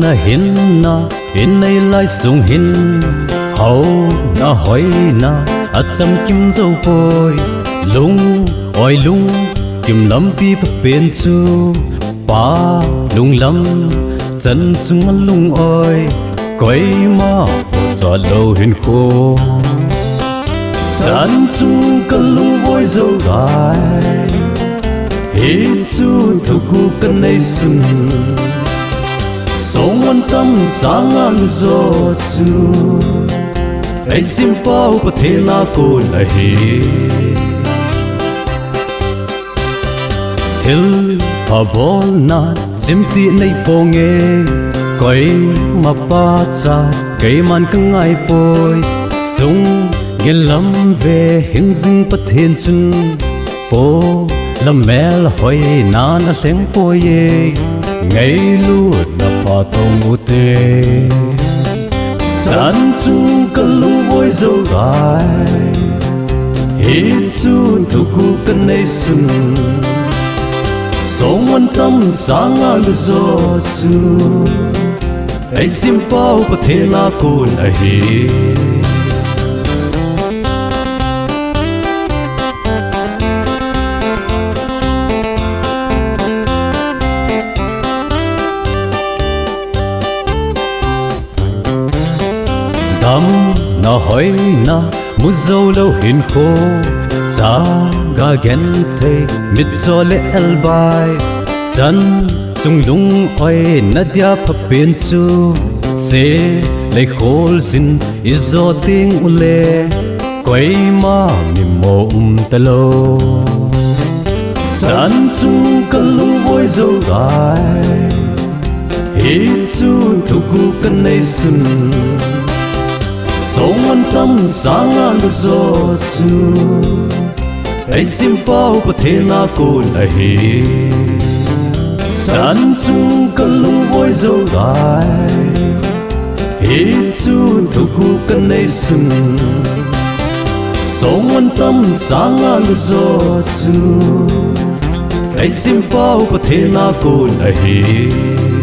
na hinna neilai sung Haona hoina achamkim joutai kalung-oi kim lampi phapen chu pa lunglam changchung kalung-oi Koima ochat lo hinkho changchung kalung-oi joutai Hichu thuguh kaneisun Songman sanga Eisem Pathen ko lahi Thil Haona chimtih nei ponge Koima pachat Kaiman kangai poi sung lam ve hingjing Pathen chun po lamel hoina na leng poye ngay lu na patong ute changchung kalung-oi joutai Hichu thuguh kaneisun Songman sanga Eisem Pathen ko lahi Damna hoina muzau lo hinkho sanga thei mitzole elbai changchung lung-oi nadia phapen chu se le khol sin izoting ule Koima mimo talo changchung kalung-oi joutai Hichu thuguh kaneisun Songman sanga Eisem Pathen ko lahi changchung kalung-oi joutai Hichu thuguh kaneisun Songman sanga Eisem Pathen ko lahi